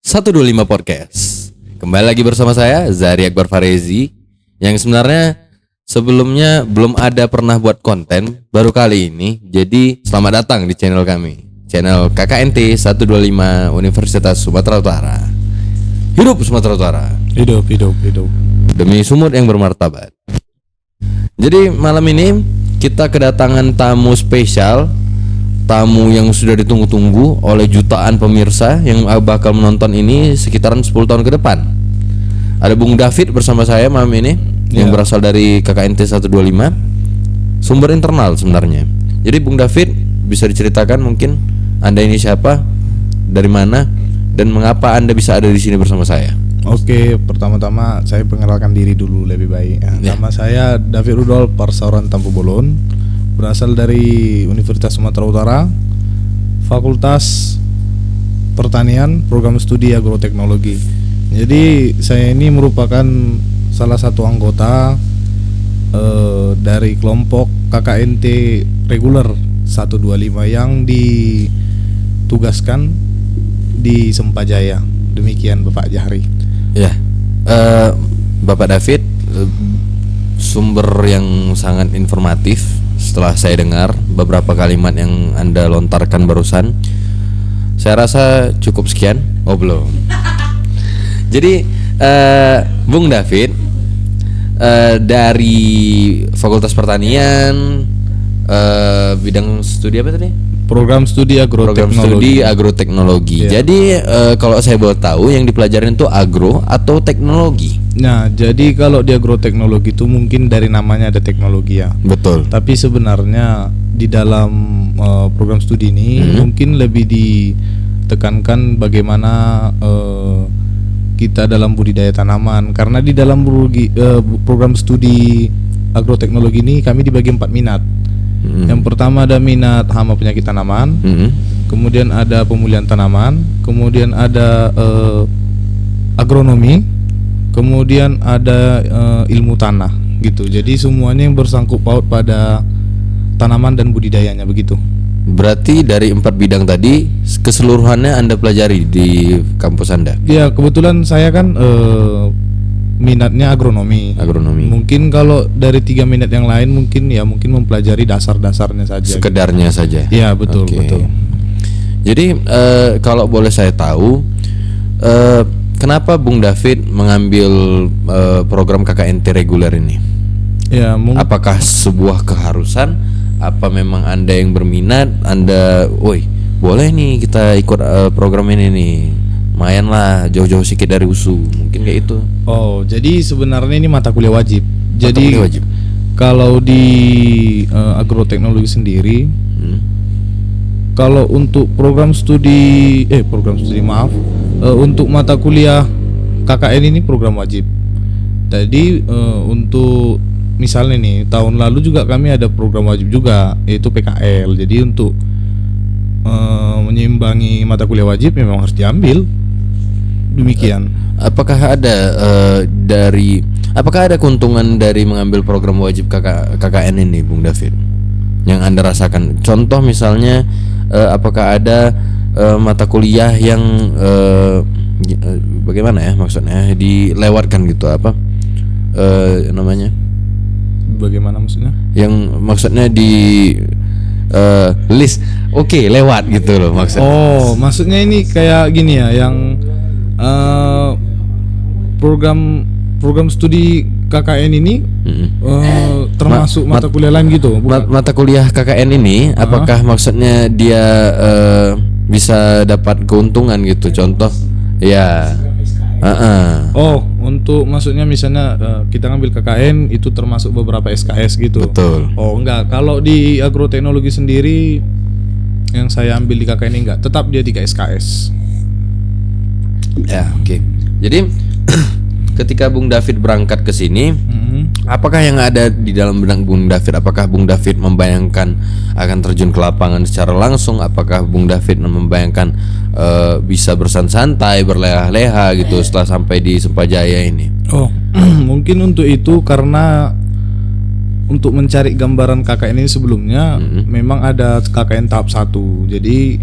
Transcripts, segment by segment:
125 Podcast. Kembali lagi bersama saya Zahri Akbar Farezi, yang sebenarnya sebelumnya belum ada pernah buat konten, baru kali ini. Jadi selamat datang di channel kami, channel KKNT 125 Universitas Sumatera Utara. Hidup Sumatera Utara. Hidup. Demi sumut yang bermartabat. Jadi malam ini kita kedatangan tamu spesial, tamu yang sudah ditunggu-tunggu oleh jutaan pemirsa yang bakal menonton ini sekitaran 10 tahun ke depan. Ada Bung David bersama saya malam ini, yang berasal dari KKNT 125, sumber internal sebenarnya. Jadi Bung David, bisa diceritakan mungkin Anda ini siapa, dari mana, dan mengapa Anda bisa ada di sini bersama saya? Oke, pertama-tama saya perkenalkan diri dulu lebih baik. Nama saya David Rudolf Parsauran Tampu Bolon, berasal dari Universitas Sumatera Utara, Fakultas Pertanian, Program Studi Agroteknologi. Jadi saya ini merupakan salah satu anggota dari kelompok KKNT reguler 125 yang ditugaskan di Sempajaya. Demikian Bapak Jahri. Ya, Bapak David, sumber yang sangat informatif. Setelah saya dengar beberapa kalimat yang Anda lontarkan barusan, saya rasa cukup sekian. Oh belum. Jadi Bung David dari Fakultas Pertanian, bidang studi apa tadi? Program Studi Agroteknologi. Jadi kalau saya boleh tahu, yang dipelajarin itu agro atau teknologi? Nah, jadi kalau di agroteknologi itu mungkin dari namanya ada teknologi ya. Betul. Tapi sebenarnya di dalam program studi ini mungkin lebih ditekankan bagaimana kita dalam budidaya tanaman. Karena di dalam program studi agroteknologi ini kami dibagi 4 minat. Yang pertama ada minat hama penyakit tanaman, kemudian ada pemulihan tanaman, kemudian ada agronomi, kemudian ada ilmu tanah gitu. Jadi semuanya yang bersangkut paut pada tanaman dan budidayanya begitu. Berarti dari 4 bidang tadi keseluruhannya Anda pelajari di kampus Anda? Ya, kebetulan saya kan minatnya agronomi. Mungkin kalau dari 3 minat yang lain mungkin mempelajari dasar-dasarnya saja. Sekedarnya gitu. saja. Ya, betul. Jadi kalau boleh saya tahu, kenapa Bung David mengambil program KKNT reguler ini? Ya, apakah sebuah keharusan? Apa memang Anda yang berminat? Anda, boleh nih kita ikut program ini nih. Lumayan lah, jauh-jauh sedikit dari USU, mungkin kayak itu. Oh, jadi sebenarnya ini mata kuliah wajib. Kuliah wajib. Kalau di agroteknologi sendiri, kalau untuk untuk mata kuliah KKN ini program wajib. Jadi untuk misalnya nih, tahun lalu juga kami ada program wajib juga, yaitu PKL. Jadi untuk menyeimbangi mata kuliah wajib memang harus diambil. Demikian. Apakah ada keuntungan dari mengambil program wajib KKN ini, Bung David, yang Anda rasakan? Contoh misalnya, apakah ada mata kuliah yang bagaimana ya maksudnya dilewatkan gitu, namanya? Bagaimana maksudnya? Yang maksudnya di list, lewat gitu loh maksudnya. Oh, maksudnya ini kayak gini ya, yang program studi KKN ini termasuk mata kuliah lain gitu? Mata kuliah KKN ini apakah maksudnya dia bisa dapat keuntungan gitu? Contoh ya. Oh, untuk maksudnya misalnya kita ngambil KKN itu termasuk beberapa SKS gitu. Betul. Oh, enggak. Kalau di agroteknologi sendiri yang saya ambil di KKN ini enggak, tetap dia 3 SKS. Ya, oke. Jadi ketika Bung David berangkat ke sini, apakah yang ada di dalam benak Bung David? Apakah Bung David membayangkan akan terjun ke lapangan secara langsung? Apakah Bung David membayangkan bisa bersantai, berleha-leha gitu setelah sampai di Sempajaya ini? Oh, mungkin untuk itu karena untuk mencari gambaran KKN ini sebelumnya memang ada KKN tahap 1. Jadi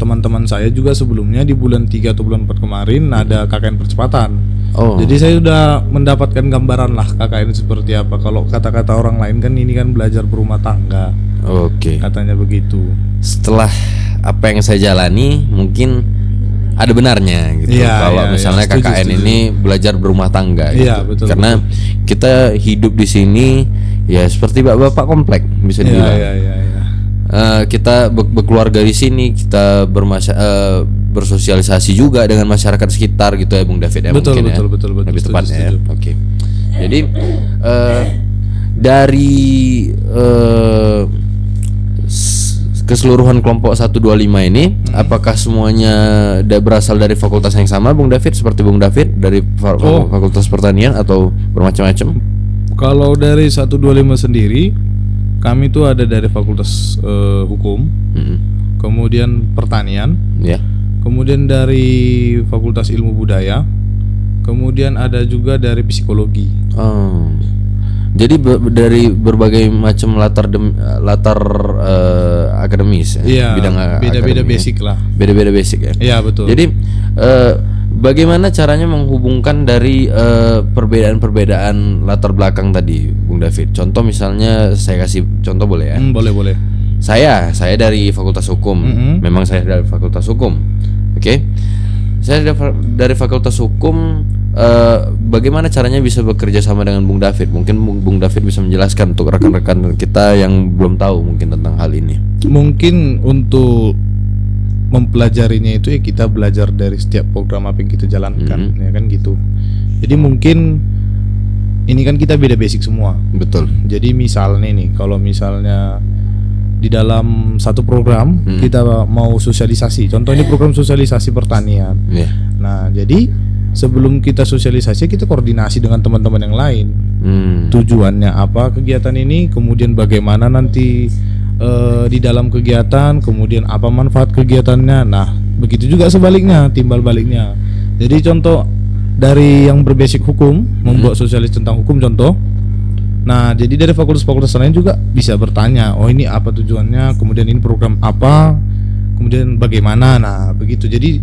teman-teman saya juga sebelumnya di bulan 3 atau bulan 4 kemarin ada KKN percepatan. Oh. Jadi saya sudah mendapatkan gambaran lah KKN seperti apa. Kalau kata-kata orang lain kan ini kan belajar berumah tangga, Oke. katanya begitu. Setelah apa yang saya jalani mungkin ada benarnya gitu. Iya, Kalau iya, misalnya iya. Setuju, KKN setuju. ini belajar berumah tangga Iya, gitu. betul, Karena kita hidup di sini ya seperti bapak-bapak komplek bisa Iya, dibilang. iya, iya, iya. Kita berkeluarga di sini, kita bersosialisasi juga dengan masyarakat sekitar gitu ya Bung David ya, Betul, mungkin betul, ya. betul, betul. Lebih Setuju, tepatnya ya. setuju. Oke. Jadi dari keseluruhan kelompok 125 ini apakah semuanya berasal dari fakultas yang sama Bung David, seperti Bung David dari Oh. fakultas pertanian atau bermacam-macam? Kalau dari 125 sendiri, kami tuh ada dari fakultas hukum, Mm-mm. kemudian pertanian, Ya. kemudian dari fakultas ilmu budaya, kemudian ada juga dari psikologi. Oh. Jadi dari berbagai macam latar akademis ya, Iya, bidang beda-beda akademi ya. basic lah. Beda-beda basic ya. Iya, betul. Jadi bagaimana caranya menghubungkan dari perbedaan-perbedaan latar belakang tadi, Bung David? Contoh misalnya saya kasih contoh boleh ya? Boleh, boleh. Saya dari Fakultas Hukum. Mm-mm. Memang saya dari Fakultas Hukum. Oke. Saya dari Fakultas Hukum. Bagaimana caranya bisa bekerja sama dengan Bung David? Mungkin Bung David bisa menjelaskan untuk rekan-rekan kita yang belum tahu mungkin tentang hal ini. Mungkin untuk mempelajarinya itu ya kita belajar dari setiap program apa yang kita jalankan, ya kan gitu. Jadi mungkin ini kan kita beda basic semua. Betul. Jadi misalnya nih, kalau misalnya di dalam satu program kita mau sosialisasi, contoh ini program sosialisasi pertanian. Ya. Nah, jadi sebelum kita sosialisasi kita koordinasi dengan teman-teman yang lain. Tujuannya apa kegiatan ini, kemudian bagaimana nanti di dalam kegiatan, kemudian apa manfaat kegiatannya. Nah, begitu juga sebaliknya, timbal baliknya. Jadi contoh dari yang berbasic hukum, membuat sosialis tentang hukum contoh. Nah, jadi dari fakultas-fakultas lain juga bisa bertanya, oh ini apa tujuannya, kemudian ini program apa, kemudian bagaimana. Nah, begitu. Jadi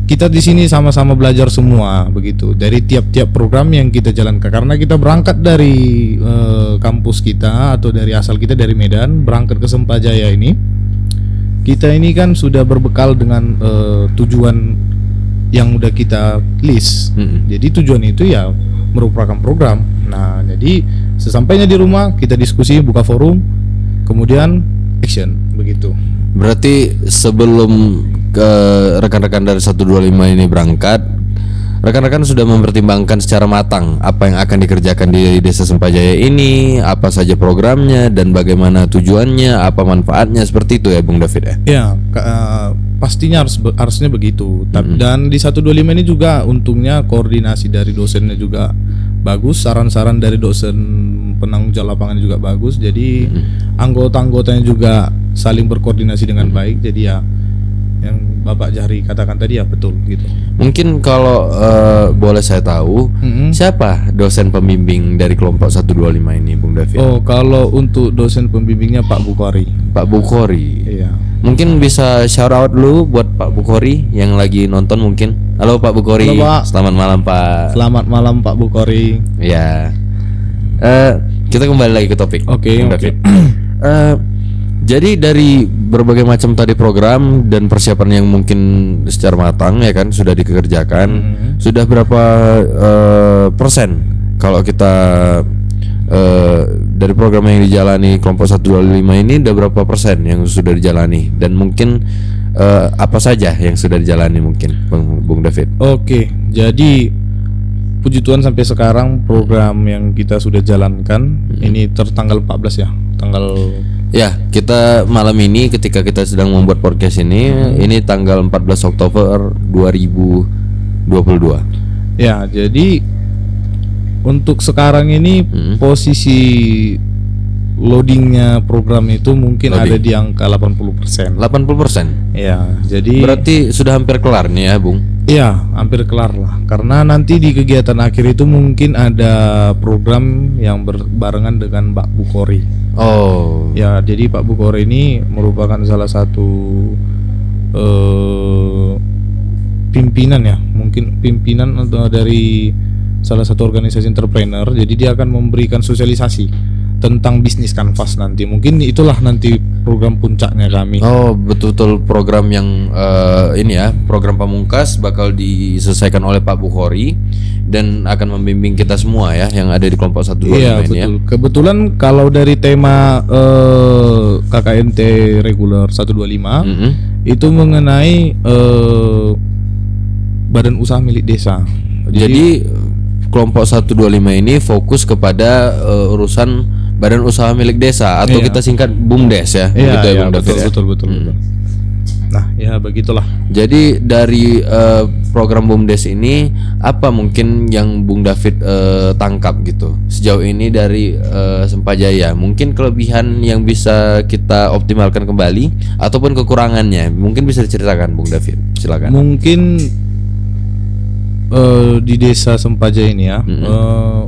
kita di sini sama-sama belajar semua begitu dari tiap-tiap program yang kita jalankan, karena kita berangkat dari kampus kita atau dari asal kita dari Medan, berangkat ke Sempajaya ini. Kita ini kan sudah berbekal dengan tujuan yang udah kita list. Jadi tujuan itu ya merupakan program. Nah, jadi sesampainya di rumah kita diskusi, buka forum, kemudian action begitu. Berarti sebelum rekan-rekan dari 125 ini berangkat, rekan-rekan sudah mempertimbangkan secara matang apa yang akan dikerjakan di Desa Sempajaya ini, apa saja programnya dan bagaimana tujuannya, apa manfaatnya, seperti itu ya Bung David ya. Ya, pastinya harusnya begitu. Dan di 125 ini juga untungnya koordinasi dari dosennya juga bagus, saran-saran dari dosen penanggung jawab lapangan juga bagus. Jadi anggota-anggotanya juga saling berkoordinasi dengan baik. Jadi ya yang Bapak Jahri katakan tadi ya betul gitu. Mungkin kalau boleh saya tahu, siapa dosen pembimbing dari kelompok 125 ini Bung David? Oh, kalau untuk dosen pembimbingnya Pak Bukhari. Pak Bukhari. Iya. Mungkin bisa shout out dulu buat Pak Bukhari yang lagi nonton mungkin. Halo Pak Bukhari. Halo, Pak. Selamat malam Pak. Selamat malam Pak Bukhari. Ya. Kita kembali lagi ke topik. Oke, Bung oke. David. Jadi dari berbagai macam tadi program dan persiapan yang mungkin secara matang ya kan sudah dikerjakan, sudah berapa persen kalau kita dari program yang dijalani kelompok 125 ini udah berapa persen yang sudah dijalani dan mungkin apa saja yang sudah dijalani mungkin Bung David? Oke, jadi puji Tuhan sampai sekarang program yang kita sudah jalankan ini tertanggal 14 ya, tanggal. Ya, kita malam ini ketika kita sedang membuat podcast ini tanggal 14 Oktober 2022. Ya, jadi untuk sekarang ini posisi loadingnya program itu mungkin ada di angka 80%. 80%. Ya, jadi Berarti sudah hampir kelar nih ya, Bung. iya, hampir kelar lah. Karena nanti di kegiatan akhir itu mungkin ada program yang berbarengan dengan Pak Bukhari. Oh. Ya, jadi Pak Bukhari ini merupakan salah satu pimpinan ya, mungkin pimpinan atau dari salah satu organisasi entrepreneur. Jadi dia akan memberikan sosialisasi tentang bisnis kanvas nanti. Mungkin itulah nanti program puncaknya kami. Oh, betul-betul program yang ini ya, program pamungkas bakal diselesaikan oleh Pak Bukhori dan akan membimbing kita semua ya yang ada di kelompok 125 Iya, ini betul. ya. Kebetulan kalau dari tema KKNT reguler 125 itu mengenai badan usaha milik desa. Jadi kelompok 125 ini fokus kepada urusan badan usaha milik desa atau Iya. kita singkat BUMDes ya. Iya, Begitu ya, iya, Bung David ya? betul. Nah, ya begitulah. Jadi dari program BUMDes ini apa mungkin yang Bung David tangkap gitu sejauh ini dari Sempajaya? Mungkin kelebihan yang bisa kita optimalkan kembali ataupun kekurangannya mungkin bisa diceritakan Bung David. Silakan. Mungkin di desa Sempajaya ini ya,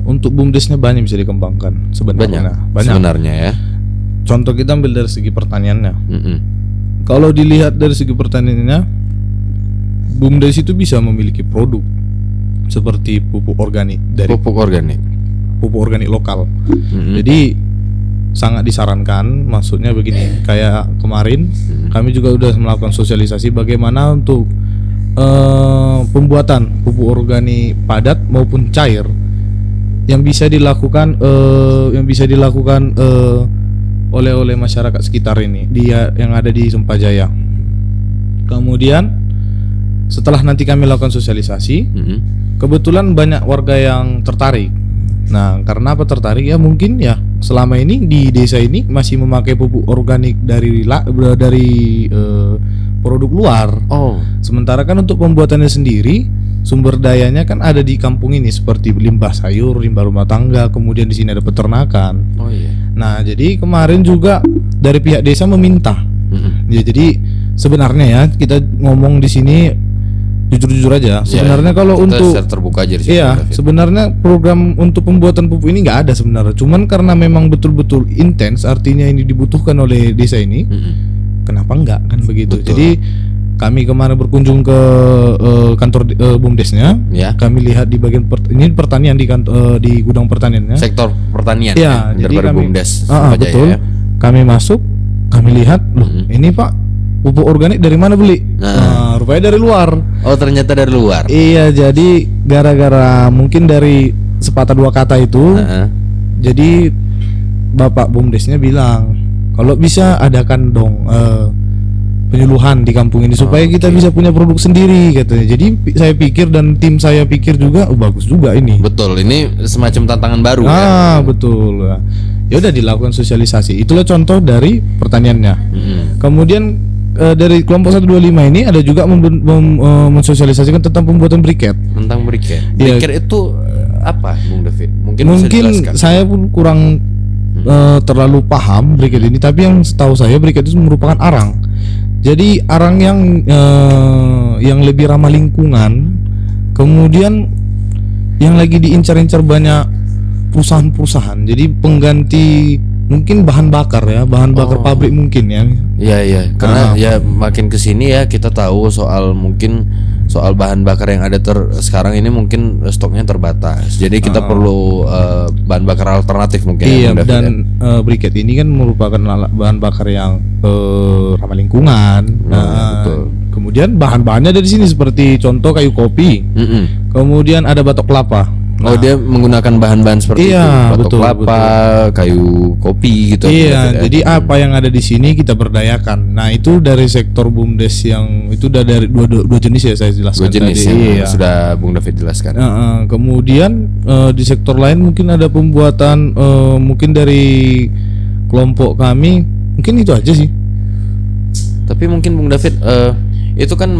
untuk BUMDesnya banyak bisa dikembangkan sebenarnya. Banyak sebenarnya ya. Contoh kita ambil dari segi pertaniannya. Mm-mm. Kalau dilihat dari segi pertaniannya, BUMDes itu bisa memiliki produk seperti pupuk organik dari Pupuk organik. pupuk organik lokal. Mm-mm. Jadi sangat disarankan, maksudnya begini, kayak kemarin kami juga udah melakukan sosialisasi bagaimana untuk pembuatan pupuk organik padat maupun cair yang bisa dilakukan oleh masyarakat sekitar ini dia yang ada di Sempajaya. Kemudian setelah nanti kami lakukan sosialisasi, Mm-mm. kebetulan banyak warga yang tertarik. Nah, karena apa tertarik ya, mungkin ya selama ini di desa ini masih memakai pupuk organik dari produk luar. Oh. Sementara kan untuk pembuatannya sendiri sumber dayanya kan ada di kampung ini seperti limbah sayur, limbah rumah tangga, kemudian di sini ada peternakan. Oh iya. Nah, jadi kemarin juga dari pihak desa meminta. Mm-mm. Ya, jadi sebenarnya ya kita ngomong di sini jujur-jujur aja. Sebenarnya kalau Kita untuk secara terbuka aja di sini, iya, Bung David. sebenarnya program untuk pembuatan pupuk ini nggak ada sebenarnya. Cuman karena memang betul-betul intens, artinya ini dibutuhkan oleh desa ini. Mm-mm. Kenapa enggak kan begitu? Betul. Jadi kami kemarin berkunjung ke kantor BUMDesnya. Ya. Kami lihat di bagian ini pertanian di gudang pertaniannya. Sektor pertanian Iya, ya, jadi dari kami BUMDes Ah, Sempajaya betul. ya. Kami masuk, kami lihat, loh, ini Pak, pupuk organik dari mana beli? Nah. Rupanya dari luar. Oh, ternyata dari luar. Iya, jadi gara-gara mungkin dari sepatah dua kata itu, Heeh. jadi Bapak BUMDesnya bilang, kalau bisa adakan dong penyuluhan di kampung ini supaya kita bisa punya produk sendiri katanya. Jadi saya pikir dan tim saya pikir juga, bagus juga ini. Betul, ini semacam tantangan baru ya. Betul. Ya udah dilakukan sosialisasi. Itulah contoh dari pertaniannya. Mm-mm. Kemudian dari kelompok 125 ini ada juga mensosialisasikan tentang pembuatan briket. Tentang briket. Iya. Briket itu apa, Bung David? Mungkin bisa Mungkin dijelaskan. saya pun kurang terlalu paham briket ini, tapi yang setahu saya briket itu merupakan arang. Jadi arang yang lebih ramah lingkungan, kemudian yang lagi diincar-incar banyak perusahaan-perusahaan. Jadi pengganti mungkin bahan bakar ya, bahan bakar pabrik mungkin ya. Iya iya, karena ya makin kesini ya kita tahu soal bahan bakar yang ada sekarang ini mungkin stoknya terbatas. Jadi kita perlu bahan bakar alternatif mungkin. Iya, ya, Bung David, dan ya. briket ini kan merupakan bahan bakar yang ramah lingkungan. betul. Kemudian bahan-bahannya dari sini seperti contoh kayu kopi. Mm-mm. Kemudian ada batok kelapa. Oh, dia menggunakan bahan-bahan seperti Iya, itu, batok betul, kelapa, kayu kopi gitu. Bung Iya, David, ya. jadi apa yang ada di sini kita berdayakan. Nah, itu dari sektor BUMDes yang itu udah dari dua jenis ya saya jelaskan dua jenis tadi. yang Iya. sudah Bung David jelaskan. Kemudian di sektor lain mungkin ada pembuatan mungkin dari kelompok kami, mungkin itu aja sih. Tapi mungkin Bung David itu kan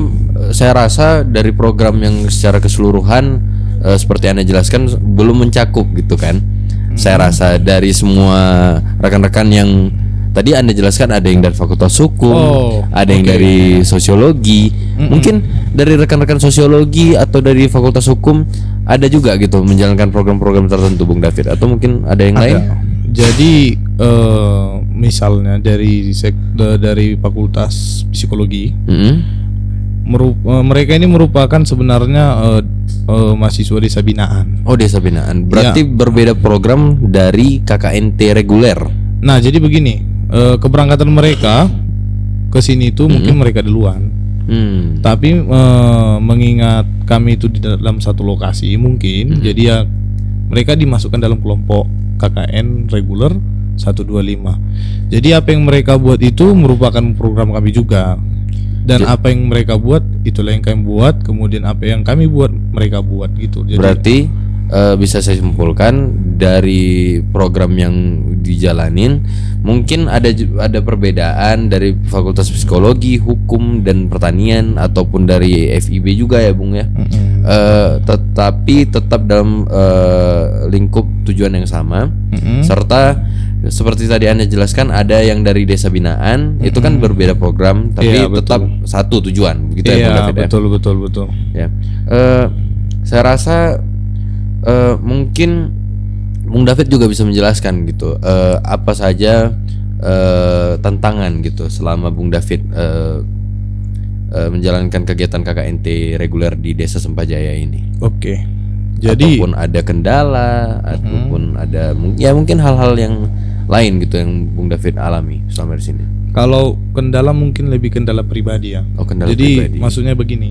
saya rasa dari program yang secara keseluruhan seperti Anda jelaskan belum mencakup gitu kan. Saya rasa dari semua rekan-rekan yang tadi Anda jelaskan ada yang dari Fakultas Hukum, ada yang dari Sosiologi. Mungkin dari rekan-rekan Sosiologi atau dari Fakultas Hukum ada juga gitu menjalankan program-program tertentu Bung David, atau mungkin ada yang lain? Jadi misalnya dari Fakultas Psikologi, mereka ini merupakan sebenarnya mahasiswa desa binaan. Oh, desa binaan. Berarti berbeda program dari KKNT reguler. Nah, jadi begini, keberangkatan mereka ke sini itu mungkin mereka duluan. Tapi mengingat kami itu di dalam satu lokasi mungkin, jadi ya mereka dimasukkan dalam kelompok KKN reguler 125. Jadi apa yang mereka buat itu merupakan program kami juga. Dan apa yang mereka buat itulah yang kami buat, kemudian apa yang kami buat mereka buat gitu. Jadi, berarti bisa saya simpulkan dari program yang dijalanin mungkin ada perbedaan dari Fakultas Psikologi, Hukum dan Pertanian ataupun dari FIB juga ya Bung ya. Tetapi tetap dalam lingkup tujuan yang sama, serta seperti tadi Anda jelaskan ada yang dari desa binaan, itu kan berbeda program tapi tetap satu tujuan begitu ya Bung David. Betul. Ya. Saya rasa mungkin Bung David juga bisa menjelaskan gitu apa saja tantangan gitu selama Bung David menjalankan kegiatan KKNT reguler di Desa Sempajaya ini. Oke. Jadi ataupun ada kendala ataupun ada mungkin hal-hal yang lain gitu yang Bung David alami selama di sini. Kalau kendala mungkin lebih kendala pribadi ya. Oh, kendala Jadi pribadi. maksudnya begini,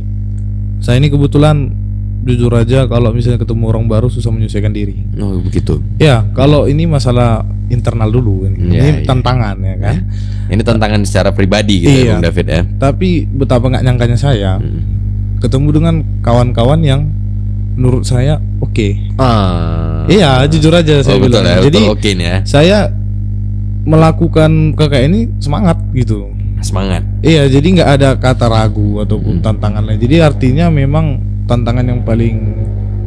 saya ini kebetulan jujur aja kalau misalnya ketemu orang baru susah menyesuaikan diri. Oh begitu. Ya kalau ini masalah internal dulu ini tantangan ya kan. Ini tantangan secara pribadi gitu ya Bung David ya. Tapi betapa nggak nyangkanya saya ketemu dengan kawan-kawan yang menurut saya oke. Iya jujur aja saya betul bilang. Ya, jadi oke nih ya. Saya melakukan KKN ini semangat gitu. Semangat. Iya jadi nggak ada kata ragu ataupun tantangan lain. Jadi artinya memang tantangan yang paling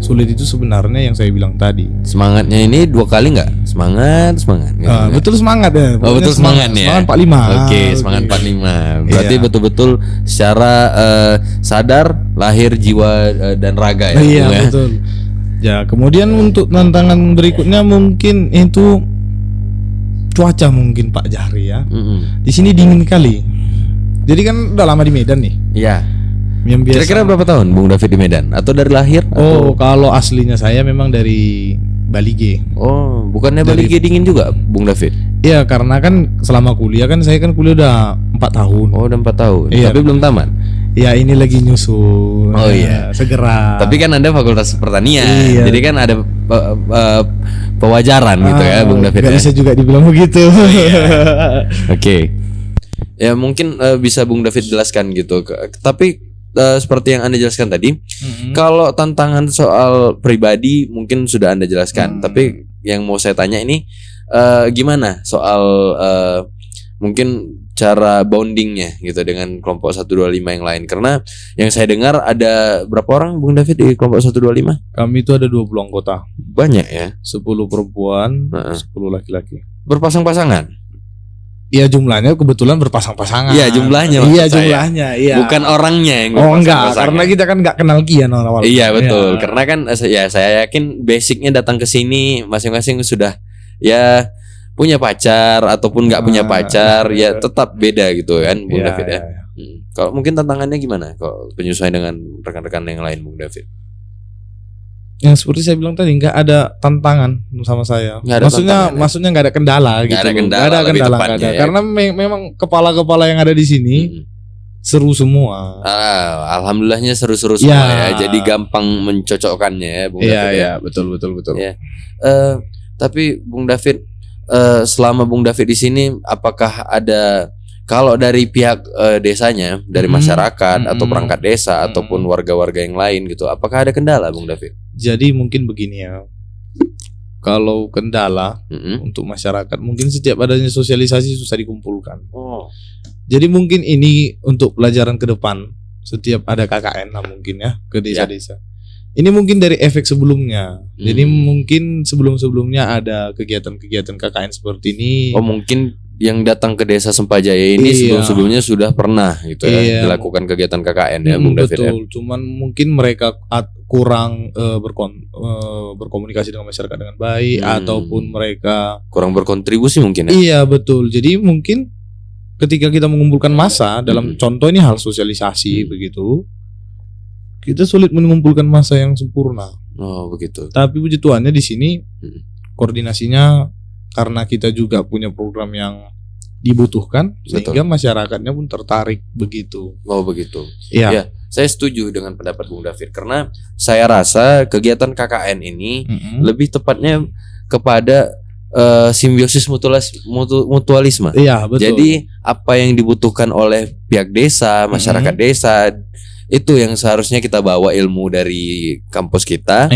sulit itu sebenarnya yang saya bilang tadi. Semangatnya ini 2 kali nggak? Semangat gitu, betul semangat ya. Oh betul semangat nih ya. Semangat 45. Oke, semangat 45. Berarti betul-betul secara sadar lahir jiwa dan raga ya. Iya betul. Ya kemudian untuk tantangan berikutnya mungkin itu cuaca mungkin Pak Jahri ya. Di sini dingin kali. Jadi kan udah lama di Medan nih. Iya. Yang biasa. Kira-kira berapa tahun Bung David di Medan? Atau dari lahir? Oh, kalau aslinya saya memang dari Bali G. Oh, bukannya Bali G dingin juga Bung David? Iya, karena kan selama kuliah kan saya kan kuliah udah 4 tahun. Oh, udah 4 tahun. Iya. Tapi belum tamat. Ya ini lagi nyusun. Oh iya. Segera. Tapi kan Anda Fakultas Pertanian. Iya. Jadi kan ada pewajaran gitu ya Bung David. Gak bisa juga dibilang begitu. Oke. Ya mungkin bisa Bung David jelaskan gitu. Tapi seperti yang Anda jelaskan tadi, kalau tantangan soal pribadi mungkin sudah Anda jelaskan. Tapi yang mau saya tanya ini gimana soal mungkin cara bondingnya gitu dengan kelompok 125 yang lain, karena yang saya dengar ada berapa orang Bung David di kelompok 125? Kami itu ada 20 anggota. Banyak ya. 10 perempuan, 10 laki-laki. Berpasang-pasangan? Iya jumlahnya kebetulan berpasang-pasangan. Iya jumlahnya. Iya maksud saya. jumlahnya. Iya. Bukan orangnya yang Oh enggak, berpasang-pasangan. karena kita kan nggak kenal kian awal. Iya betul. Karena kan ya saya yakin basicnya datang ke sini masing-masing sudah ya punya pacar ataupun nggak punya pacar, ya tetap beda gitu kan Bung David ya. Kalau mungkin tantangannya gimana kalau penyesuaian dengan rekan-rekan yang lain Bung David? Yang seperti saya bilang tadi nggak ada tantangan sama saya. Nggak ada Maksudnya nggak ada kendala gitu. Nggak ada kendala, lebih tepatnya, nggak ada. ya. Karena memang kepala-kepala yang ada di sini seru semua. Alhamdulillahnya seru-seru semua ya. Jadi gampang mencocokkannya ya Bung David. Iya, betul. Ya. Tapi Bung David, selama Bung David di sini, apakah ada kalau dari pihak desanya, dari masyarakat atau perangkat desa ataupun warga-warga yang lain gitu, apakah ada kendala Bung David? Jadi mungkin begini ya. Kalau kendala untuk masyarakat, mungkin setiap adanya sosialisasi susah dikumpulkan. Jadi mungkin ini untuk pelajaran ke depan, setiap ada KKN lah mungkin ya ke desa-desa. Ini mungkin dari efek sebelumnya. Jadi mungkin sebelum-sebelumnya ada kegiatan-kegiatan KKN seperti ini. Oh mungkin yang datang ke Desa Sempajaya ini sebelum-sebelumnya sudah pernah gitu ya dilakukan kegiatan KKN ya Bung David. Betul. Cuman mungkin mereka kurang berkomunikasi dengan masyarakat dengan baik, ataupun mereka kurang berkontribusi mungkin ya. iya betul. Jadi mungkin ketika kita mengumpulkan massa dalam contoh ini hal sosialisasi begitu, kita sulit mengumpulkan massa yang sempurna. Oh begitu. Tapi puji Tuhannya di sini koordinasinya, karena kita juga punya program yang dibutuhkan, sehingga masyarakatnya pun tertarik begitu. Oh begitu. Iya. Ya, saya setuju dengan pendapat Bung David, karena saya rasa kegiatan KKN ini lebih tepatnya kepada simbiosis mutualisme. Iya betul. Jadi apa yang dibutuhkan oleh pihak desa, masyarakat desa, itu yang seharusnya kita bawa ilmu dari kampus kita,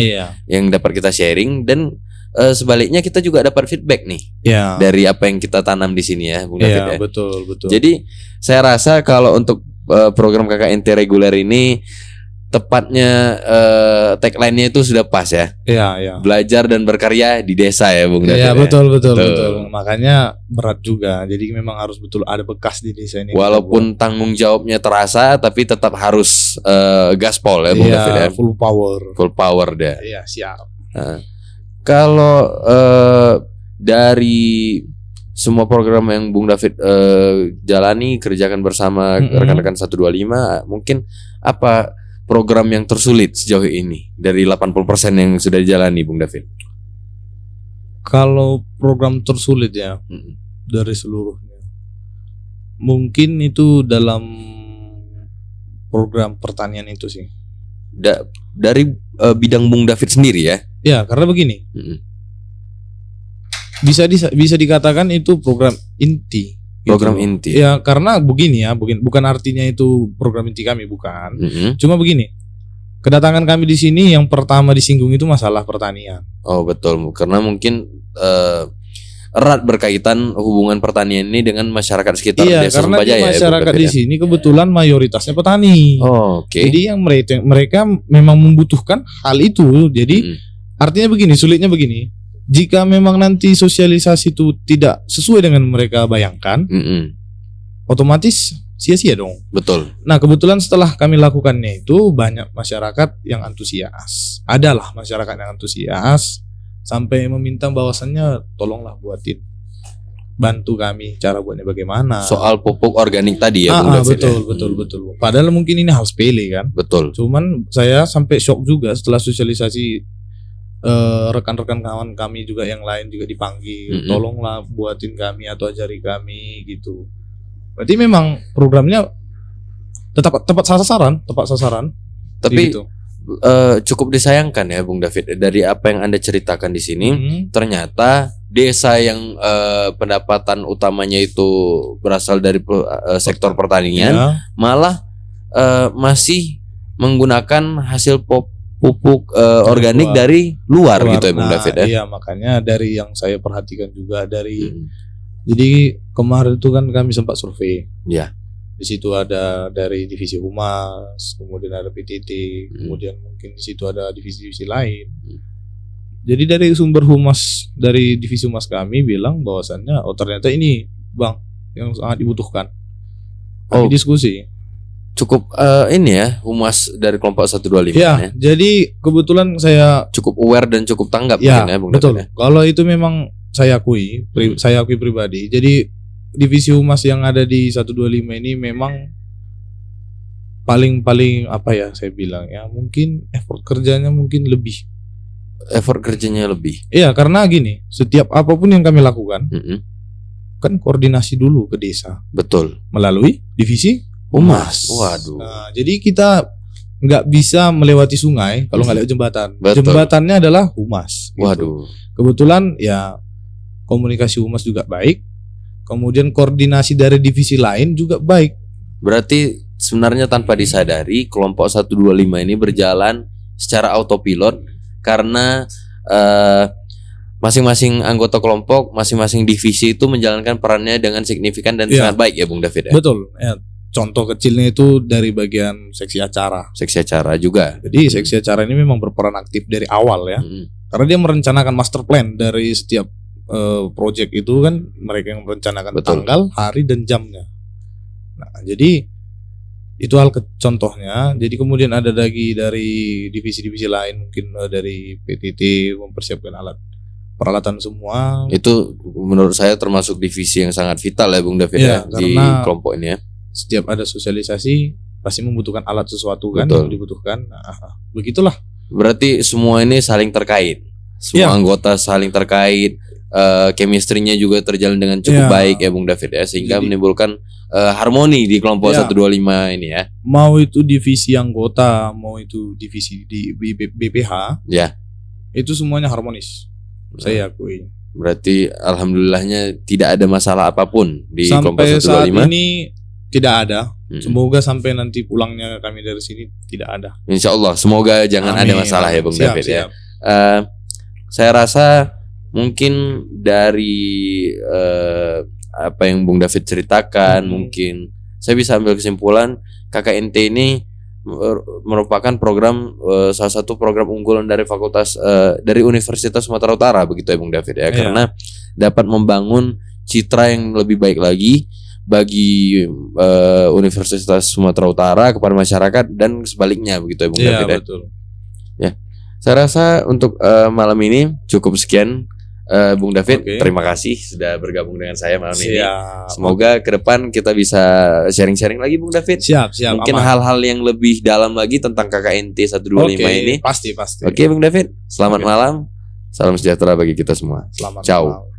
yang dapat kita sharing, dan sebaliknya kita juga dapat feedback nih dari apa yang kita tanam di sini ya, Bung David ya. Betul. Jadi saya rasa kalau untuk program KKNT reguler ini tepatnya tagline-nya itu sudah pas ya. Iya. Belajar dan berkarya di desa ya, Bung David. Iya betul. Makanya berat juga. Jadi memang harus betul ada bekas di desa ini. Walaupun tanggung jawabnya terasa, tapi tetap harus gaspol ya, Bung David ya. Full power deh. Iya siap. Kalau dari semua program yang Bung David jalani, kerjakan bersama rekan-rekan 125, mungkin apa program yang tersulit sejauh ini dari 80% yang sudah dijalani, Bung David? Kalau program tersulit ya dari seluruhnya, mungkin itu dalam program pertanian itu sih. Dari bidang Bung David sendiri ya? Ya, karena begini, bisa dikatakan itu program inti. Program inti. Ya, karena begini ya, bukan artinya itu program inti kami, bukan. Cuma begini, kedatangan kami di sini yang pertama disinggung itu masalah pertanian. Oh betul, karena mungkin erat berkaitan hubungan pertanian ini dengan masyarakat sekitar desa Sumbajaya. Karena masyarakat di sini kebetulan mayoritasnya petani. Oh, oke. Jadi yang mereka memang membutuhkan hal itu. Jadi artinya begini, sulitnya begini. Jika memang nanti sosialisasi itu tidak sesuai dengan mereka bayangkan, otomatis sia-sia dong. Betul. Nah kebetulan setelah kami lakukannya itu banyak masyarakat yang antusias. Adalah masyarakat yang antusias sampai meminta bahwasannya tolonglah bantu kami cara buatnya bagaimana. Soal pupuk organik tadi ya, Bung David. Betul. Padahal mungkin ini hal sepele kan. Betul. Cuman saya sampai shock juga setelah sosialisasi. Rekan-rekan kawan kami juga yang lain juga dipanggil, tolonglah buatin kami atau ajari kami gitu. Berarti memang programnya tepat sasaran. Tapi gitu. Cukup disayangkan ya, Bung David, dari apa yang Anda ceritakan di sini, ternyata desa yang pendapatan utamanya itu berasal dari sektor pertanian, malah masih menggunakan hasil pupuk organik dari luar gitu ya, Bung David ya. Iya, makanya dari yang saya perhatikan juga jadi kemarin itu kan kami sempat survei. Iya. Di situ ada dari divisi humas, kemudian ada PTT, kemudian mungkin di situ ada divisi-divisi lain. Jadi dari sumber humas, dari divisi humas kami bilang bahwasannya ternyata ini Bang yang sangat dibutuhkan. Kami diskusi. Cukup ini ya, humas dari kelompok 125 ya. Jadi kebetulan saya cukup aware dan cukup tanggap ya, mungkin ya, Bung betul. David ya. Kalau itu memang saya akui pribadi. Jadi divisi humas yang ada di 125 ini memang paling apa ya saya bilang ya, mungkin effort kerjanya lebih. Iya, karena gini, setiap apapun yang kami lakukan kan koordinasi dulu ke desa. Betul. Melalui divisi humas. Waduh. Nah, jadi kita nggak bisa melewati sungai kalau nggak lewat jembatan. Betul. Jembatannya adalah humas. Gitu. Waduh. Kebetulan ya komunikasi humas juga baik. Kemudian koordinasi dari divisi lain juga baik. Berarti sebenarnya tanpa disadari kelompok 125 ini berjalan secara autopilot karena masing-masing anggota kelompok, masing-masing divisi itu menjalankan perannya dengan signifikan dan sangat baik ya, Bung David ya. Betul. Ya. Contoh kecilnya itu dari bagian seksi acara. Seksi acara juga. Jadi seksi acara ini memang berperan aktif dari awal ya. Karena dia merencanakan master plan dari setiap project itu kan, mereka yang merencanakan tanggal, hari dan jamnya. Nah, jadi Itu contohnya. Jadi kemudian ada lagi dari divisi-divisi lain, mungkin dari PTT mempersiapkan peralatan semua. Itu menurut saya termasuk divisi yang sangat vital ya Bung David Ya, di karena kelompok ini ya. setiap ada sosialisasi pasti membutuhkan alat sesuatu kan Betul. yang dibutuhkan. Begitulah. Berarti semua ini saling terkait. Semua Iya. anggota saling terkait. Chemistry-nya juga terjalan dengan cukup Iya. baik ya Bung David ya, sehingga Jadi- menimbulkan harmoni di kelompok Iya. 125 ini ya. Mau itu divisi anggota, mau itu divisi di BPH, Ya. itu semuanya harmonis. Saya akui. Berarti alhamdulillahnya tidak ada masalah apapun di kelompok Sampai saat 125. ini tidak ada. Mm. Semoga sampai nanti pulangnya kami dari sini tidak ada. Insya Allah semoga jangan ada Amin. masalah ya Bung Siap, David ya. siap. Saya rasa mungkin dari apa yang Bung David ceritakan, mungkin saya bisa ambil kesimpulan KKNT ini merupakan program salah satu program unggulan dari fakultas dari Universitas Sumatera Utara begitu ya Bung David ya, Iya. karena dapat membangun citra yang lebih baik lagi bagi Universitas Sumatera Utara kepada masyarakat dan sebaliknya begitu ya Bung Iya, David ya. betul. Saya rasa untuk malam ini cukup sekian Bung David. Oke. Terima kasih sudah bergabung dengan saya malam ini. Siap. Semoga ke depan kita bisa sharing-sharing lagi Bung David. Siap, Mungkin aman. hal-hal yang lebih dalam lagi tentang KKNT 125 Oke, ini. pasti. Oke Bung David, selamat Oke. malam. Salam sejahtera bagi kita semua. Selamat Ciao. malam.